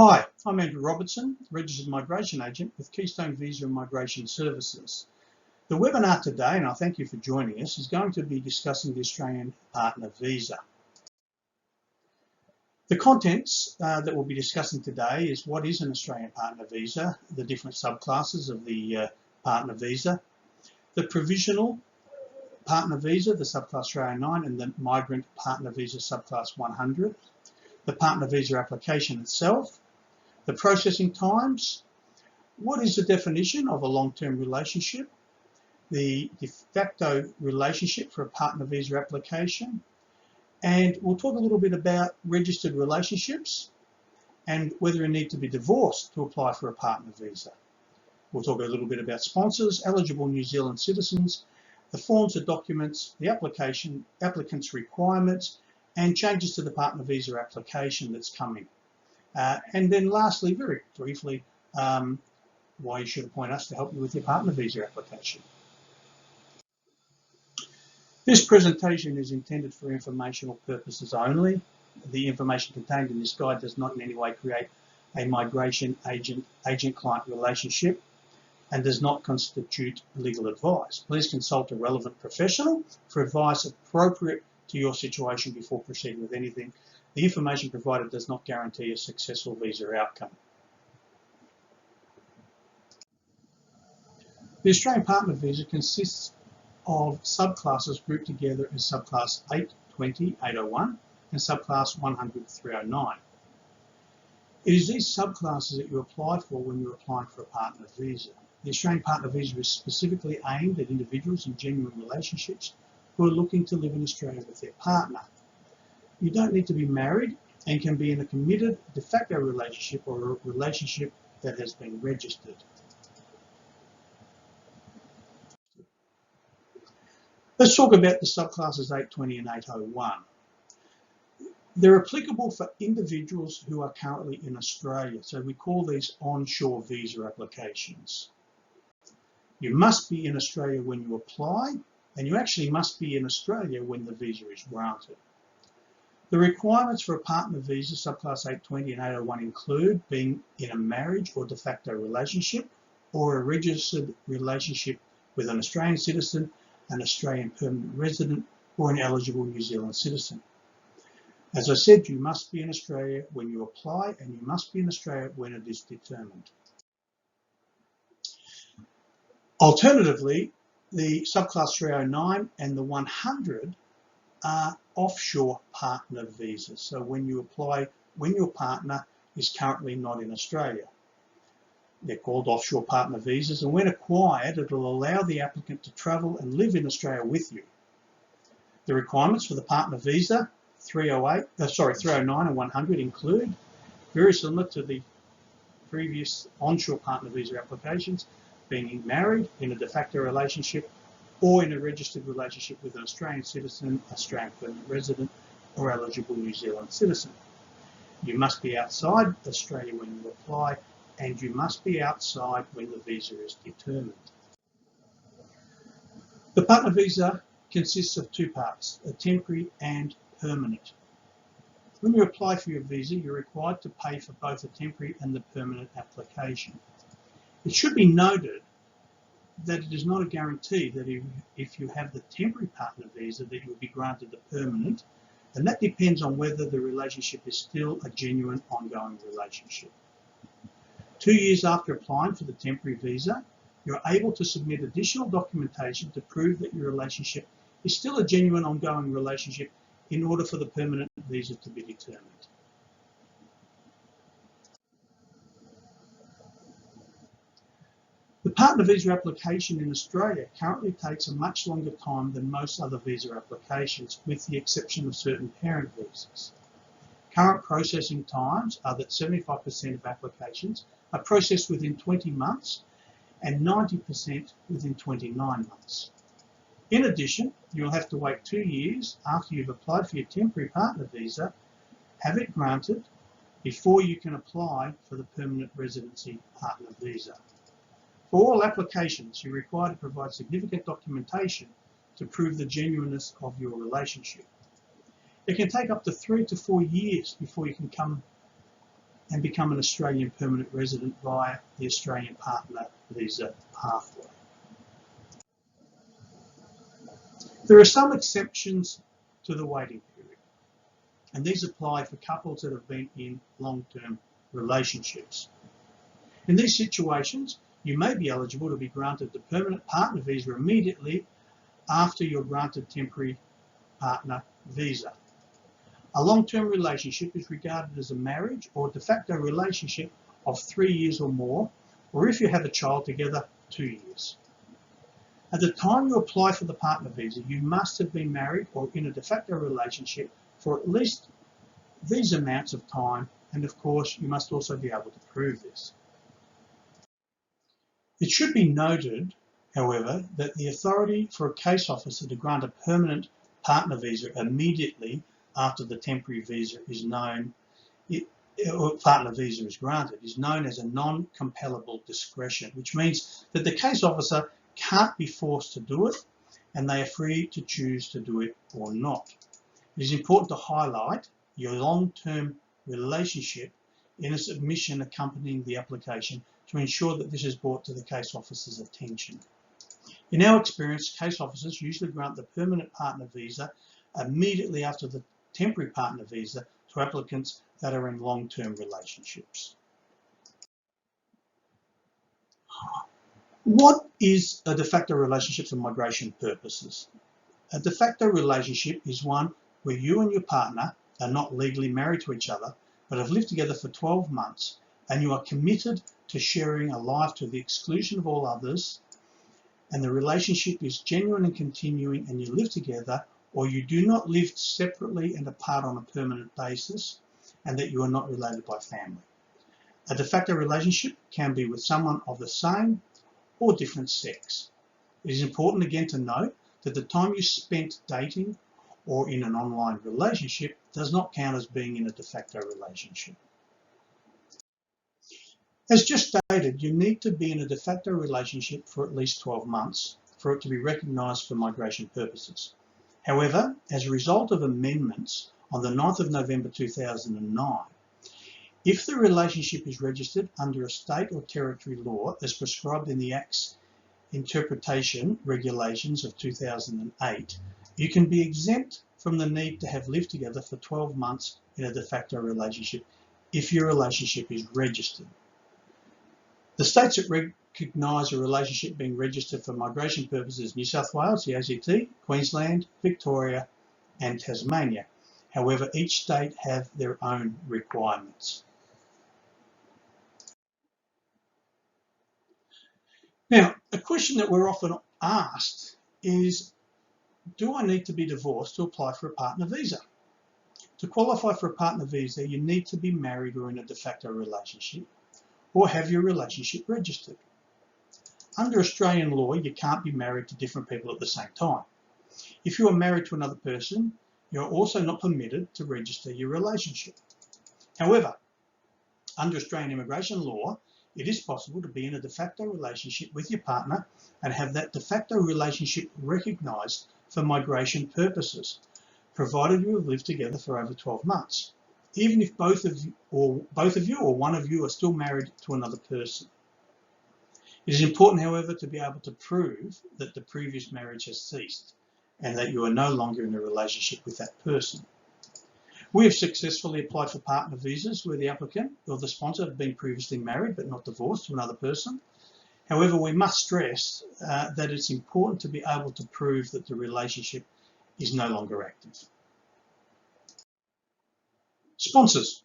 Hi, I'm Andrew Robertson, Registered Migration Agent with Keystone Visa and Migration Services. The webinar today, and I thank you for joining us, is going to be discussing the Australian Partner Visa. The contents that we'll be discussing today is what is an Australian Partner Visa, the different subclasses of the Partner Visa, the Provisional Partner Visa, the subclass 309, and the Migrant Partner Visa subclass 100, the Partner Visa application itself, the processing times, what is the definition of a long-term relationship, the de facto relationship for a partner visa application, and we'll talk a little bit about registered relationships and whether you need to be divorced to apply for a partner visa. We'll talk a little bit about sponsors, eligible New Zealand citizens, the forms of documents, the applicant's requirements, and changes to the partner visa application that's coming. And then lastly, very briefly, why you should appoint us to help you with your partner visa application. This presentation is intended for informational purposes only. The information contained in this guide does not in any way create a migration agent-client relationship and does not constitute legal advice. Please consult a relevant professional for advice appropriate to your situation before proceeding with anything. The information provided does not guarantee a successful visa outcome. The Australian Partner Visa consists of subclasses grouped together as subclass 820, 801 and subclass 100, 309. It is these subclasses that you apply for when you're applying for a partner visa. The Australian Partner Visa is specifically aimed at individuals in genuine relationships who are looking to live in Australia with their partner. You don't need to be married and can be in a committed de facto relationship or a relationship that has been registered. Let's talk about the subclasses 820 and 801. They're applicable for individuals who are currently in Australia, so we call these onshore visa applications. You must be in Australia when you apply, and you actually must be in Australia when the visa is granted. The requirements for a partner visa, subclass 820 and 801, include being in a marriage or de facto relationship or a registered relationship with an Australian citizen, an Australian permanent resident, or an eligible New Zealand citizen. As I said, you must be in Australia when you apply, and you must be in Australia when it is determined. Alternatively, the subclass 309 and the 100 are offshore partner visas. So when you apply, when your partner is currently not in Australia. They're called offshore partner visas, and when acquired, it will allow the applicant to travel and live in Australia with you. The requirements for the partner visa 309 and 100 include, very similar to the previous onshore partner visa applications, being married, in a de facto relationship, or in a registered relationship with an Australian citizen, Australian permanent resident, or eligible New Zealand citizen. You must be outside Australia when you apply, and you must be outside when the visa is determined. The partner visa consists of two parts, a temporary and permanent. When you apply for your visa, you're required to pay for both the temporary and the permanent application. It should be noted that it is not a guarantee that if you have the temporary partner visa that you will be granted the permanent, and that depends on whether the relationship is still a genuine ongoing relationship. 2 years after applying for the temporary visa, you're able to submit additional documentation to prove that your relationship is still a genuine ongoing relationship in order for the permanent visa to be determined. The partner visa application in Australia currently takes a much longer time than most other visa applications, with the exception of certain parent visas. Current processing times are that 75% of applications are processed within 20 months and 90% within 29 months. In addition, you'll have to wait 2 years after you've applied for your temporary partner visa, have it granted, before you can apply for the permanent residency partner visa. For all applications, you're required to provide significant documentation to prove the genuineness of your relationship. It can take up to 3 to 4 years before you can come and become an Australian permanent resident via the Australian partner visa pathway. There are some exceptions to the waiting period, and these apply for couples that have been in long-term relationships. In these situations, you may be eligible to be granted the permanent partner visa immediately after you're granted temporary partner visa. A long-term relationship is regarded as a marriage or de facto relationship of 3 years or more, or if you have a child together, 2 years. At the time you apply for the partner visa, you must have been married or in a de facto relationship for at least these amounts of time, and of course you must also be able to prove this. It should be noted, however, that the authority for a case officer to grant a permanent partner visa immediately after the temporary visa is known, or partner visa is granted, is known as a non-compellable discretion, which means that the case officer can't be forced to do it, and they are free to choose to do it or not. It is important to highlight your long-term relationship in a submission accompanying the application to ensure that this is brought to the case officer's attention. In our experience, case officers usually grant the permanent partner visa immediately after the temporary partner visa to applicants that are in long-term relationships. What is a de facto relationship for migration purposes? A de facto relationship is one where you and your partner are not legally married to each other, but have lived together for 12 months, and you are committed to sharing a life to the exclusion of all others, and the relationship is genuine and continuing, and you live together, or you do not live separately and apart on a permanent basis, and that you are not related by family. A de facto relationship can be with someone of the same or different sex. It is important again to note that the time you spent dating or in an online relationship does not count as being in a de facto relationship. As just stated, you need to be in a de facto relationship for at least 12 months for it to be recognised for migration purposes. However, as a result of amendments on the 9th of November 2009, if the relationship is registered under a state or territory law as prescribed in the Act's Interpretation Regulations of 2008, you can be exempt from the need to have lived together for 12 months in a de facto relationship if your relationship is registered. The states that recognise a relationship being registered for migration purposes: New South Wales, the ACT, Queensland, Victoria and Tasmania. However, each state have their own requirements. Now, a question that we're often asked is, do I need to be divorced to apply for a partner visa? To qualify for a partner visa, you need to be married or in a de facto relationship, or have your relationship registered. Under Australian law, you can't be married to different people at the same time. If you are married to another person, you are also not permitted to register your relationship. However, under Australian immigration law, it is possible to be in a de facto relationship with your partner and have that de facto relationship recognised for migration purposes, provided you have lived together for over 12 months, even if both of you or one of you are still married to another person. It is important, however, to be able to prove that the previous marriage has ceased and that you are no longer in a relationship with that person. We have successfully applied for partner visas where the applicant or the sponsor have been previously married but not divorced to another person. However, we must stress that it's important to be able to prove that the relationship is no longer active. Sponsors.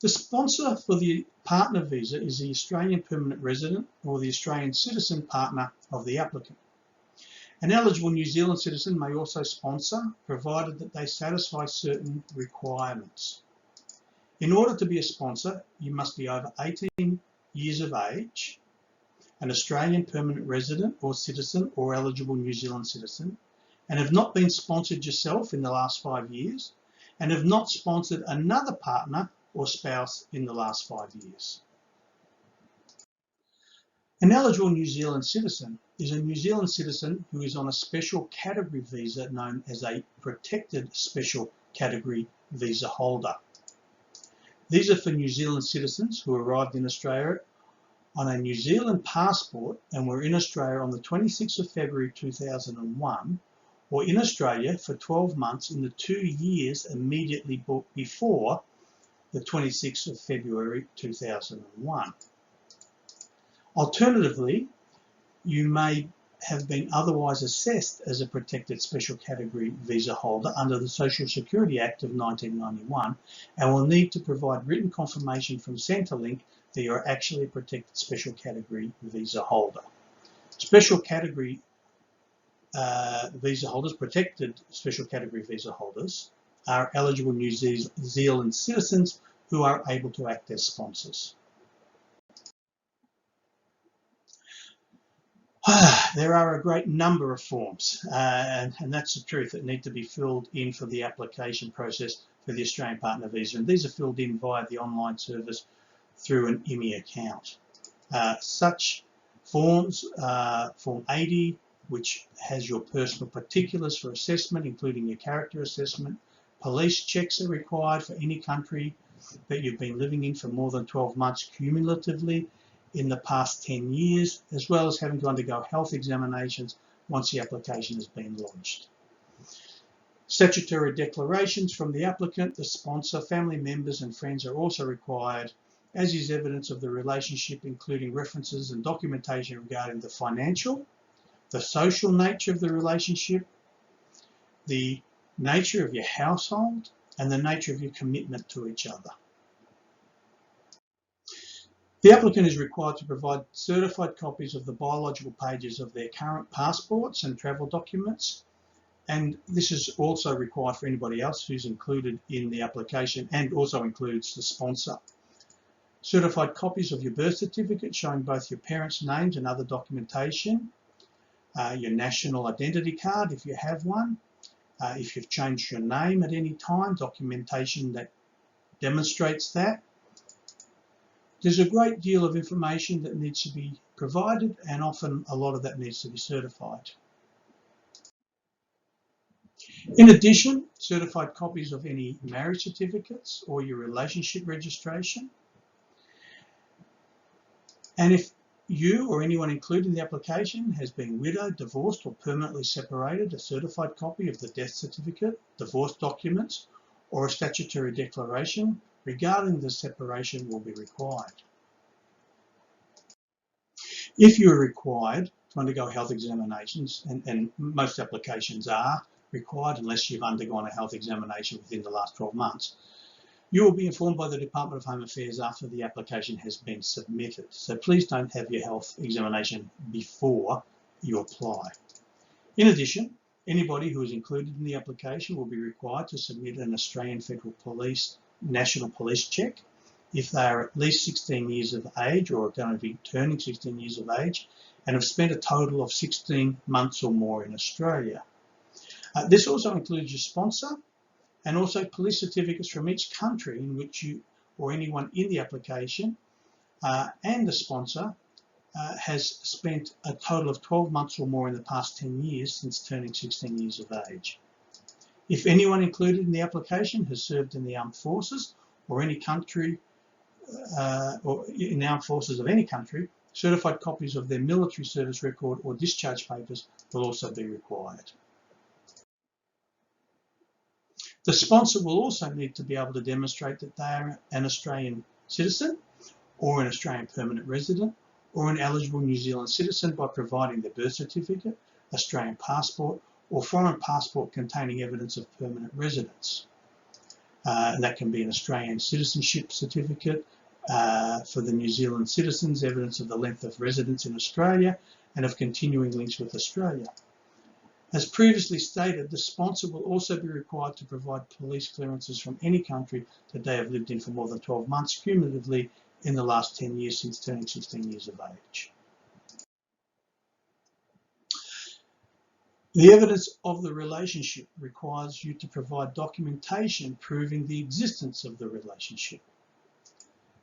The sponsor for the partner visa is the Australian permanent resident or the Australian citizen partner of the applicant. An eligible New Zealand citizen may also sponsor, provided that they satisfy certain requirements. In order to be a sponsor, you must be over 18 years of age, an Australian permanent resident or citizen or eligible New Zealand citizen, and have not been sponsored yourself in the last 5 years, and have not sponsored another partner or spouse in the last 5 years. An eligible New Zealand citizen is a New Zealand citizen who is on a special category visa known as a protected special category visa holder. These are for New Zealand citizens who arrived in Australia on a New Zealand passport and were in Australia on the 26th of February 2001, or in Australia for 12 months in the 2 years immediately before the 26th of February 2001. Alternatively, you may have been otherwise assessed as a protected special category visa holder under the Social Security Act of 1991 and will need to provide written confirmation from Centrelink that you are actually a protected special category visa holder. Special category visa holders, protected special category visa holders, are eligible New Zealand citizens who are able to act as sponsors. There are a great number of forms, and that's the truth, that need to be filled in for the application process for the Australian Partner Visa, and these are filled in via the online service through an IMI account. Such forms, Form 80, which has your personal particulars for assessment, including your character assessment. Police checks are required for any country that you've been living in for more than 12 months cumulatively in the past 10 years, as well as having to undergo health examinations once the application has been lodged. Statutory declarations from the applicant, the sponsor, family members and friends are also required, as is evidence of the relationship, including references and documentation regarding the financial, the social nature of the relationship, the nature of your household, and the nature of your commitment to each other. The applicant is required to provide certified copies of the biological pages of their current passports and travel documents, and this is also required for anybody else who's included in the application and also includes the sponsor. Certified copies of your birth certificate showing both your parents' names and other documentation, your national identity card if you have one, if you've changed your name at any time, documentation that demonstrates that. There's a great deal of information that needs to be provided, and often a lot of that needs to be certified. In addition, certified copies of any marriage certificates or your relationship registration. And if you or anyone included in the application has been widowed, divorced or permanently separated, a certified copy of the death certificate, divorce documents or a statutory declaration regarding the separation will be required. If you are required to undergo health examinations, and most applications are required unless you've undergone a health examination within the last 12 months, you will be informed by the Department of Home Affairs after the application has been submitted. So please don't have your health examination before you apply. In addition, anybody who is included in the application will be required to submit an Australian Federal Police National Police check if they are at least 16 years of age or are going to be turning 16 years of age and have spent a total of 16 months or more in Australia. This also includes your sponsor and also police certificates from each country in which you or anyone in the application and the sponsor has spent a total of 12 months or more in the past 10 years since turning 16 years of age. If anyone included in the application has served in the armed forces or any country, or in the armed forces of any country, certified copies of their military service record or discharge papers will also be required. The sponsor will also need to be able to demonstrate that they are an Australian citizen or an Australian permanent resident or an eligible New Zealand citizen by providing their birth certificate, Australian passport or foreign passport containing evidence of permanent residence. And that can be an Australian citizenship certificate for the New Zealand citizens, evidence of the length of residence in Australia and of continuing links with Australia. As previously stated, the sponsor will also be required to provide police clearances from any country that they have lived in for more than 12 months cumulatively in the last 10 years since turning 16 years of age. The evidence of the relationship requires you to provide documentation proving the existence of the relationship.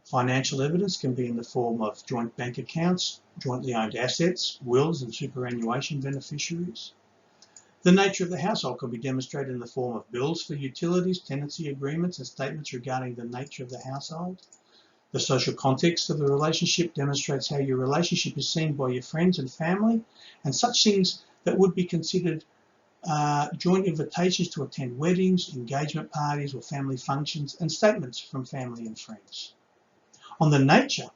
Financial evidence can be in the form of joint bank accounts, jointly owned assets, wills and superannuation beneficiaries. The nature of the household can be demonstrated in the form of bills for utilities, tenancy agreements, and statements regarding the nature of the household. The social context of the relationship demonstrates how your relationship is seen by your friends and family, and such things that would be considered joint invitations to attend weddings, engagement parties, or family functions, and statements from family and friends. On the nature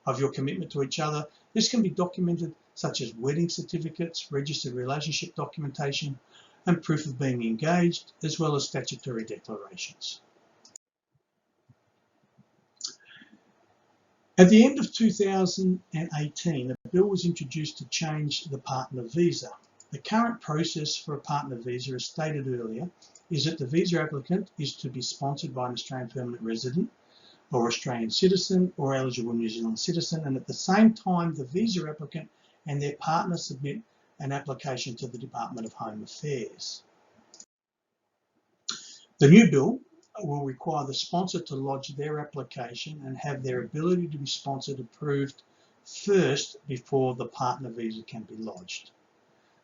of your commitment to each other, this can be documented such as wedding certificates, registered relationship documentation, and proof of being engaged, as well as statutory declarations. At the end of 2018, a bill was introduced to change the partner visa. The current process for a partner visa, as stated earlier, is that the visa applicant is to be sponsored by an Australian permanent resident or Australian citizen or eligible New Zealand citizen, and at the same time the visa applicant and their partner submit an application to the Department of Home Affairs. The new bill will require the sponsor to lodge their application and have their ability to be sponsored approved first before the partner visa can be lodged.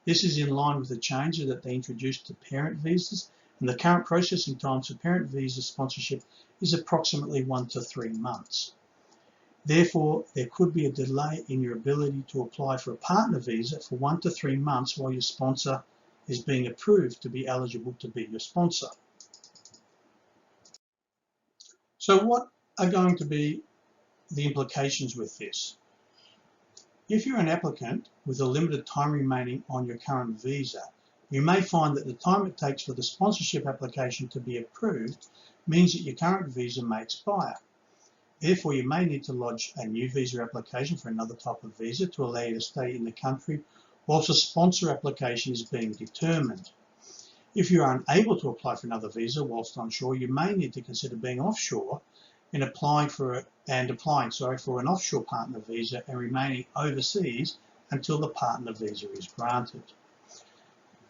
This is in line with the changes that they introduced to parent visas, and the current processing times for parent visa sponsorship is approximately 1 to 3 months. Therefore, there could be a delay in your ability to apply for a partner visa for 1 to 3 months while your sponsor is being approved to be eligible to be your sponsor. So what are going to be the implications with this? If you're an applicant with a limited time remaining on your current visa, you may find that the time it takes for the sponsorship application to be approved means that your current visa may expire. Therefore, you may need to lodge a new visa application for another type of visa to allow you to stay in the country whilst a sponsor application is being determined. If you are unable to apply for another visa whilst onshore, you may need to consider being offshore and applying for an offshore partner visa and remaining overseas until the partner visa is granted.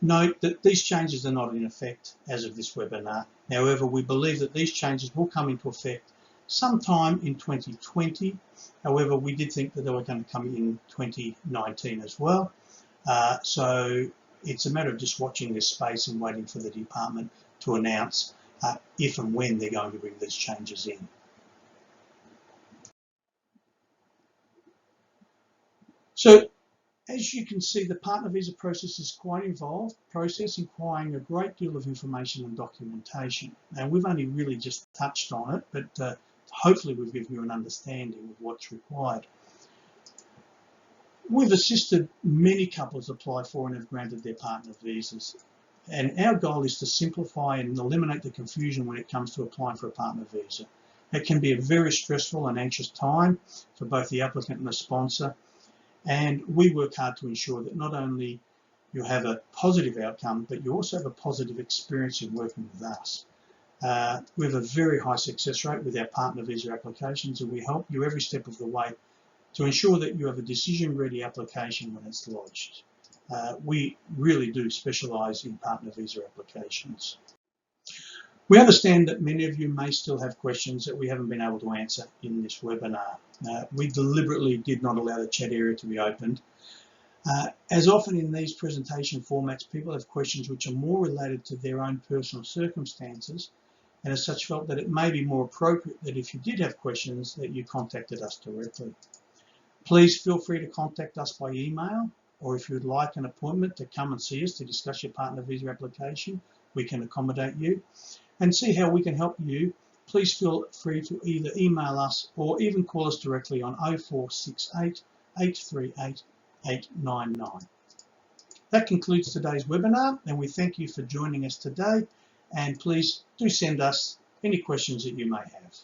Note that these changes are not in effect as of this webinar. However, we believe that these changes will come into effect sometime in 2020. However, we did think that they were going to come in 2019 as well. So it's a matter of just watching this space and waiting for the department to announce if and when they're going to bring these changes in. So, as you can see, the partner visa process is quite involved process, requiring a great deal of information and documentation. And we've only really just touched on it, but hopefully we've given you an understanding of what's required. We've assisted many couples apply for and have granted their partner visas. And our goal is to simplify and eliminate the confusion when it comes to applying for a partner visa. It can be a very stressful and anxious time for both the applicant and the sponsor. And we work hard to ensure that not only you have a positive outcome, but you also have a positive experience in working with us. We have a very high success rate with our partner visa applications, and we help you every step of the way to ensure that you have a decision-ready application when it's lodged. We really do specialise in partner visa applications. We understand that many of you may still have questions that we haven't been able to answer in this webinar. We deliberately did not allow the chat area to be opened. As often in these presentation formats, people have questions which are more related to their own personal circumstances, and as such felt that it may be more appropriate that if you did have questions that you contacted us directly. Please feel free to contact us by email, or if you'd like an appointment to come and see us to discuss your partner visa application, we can accommodate you. And see how we can help you, please feel free to either email us or even call us directly on 0468 838 899. That concludes today's webinar, and we thank you for joining us today, and please do send us any questions that you may have.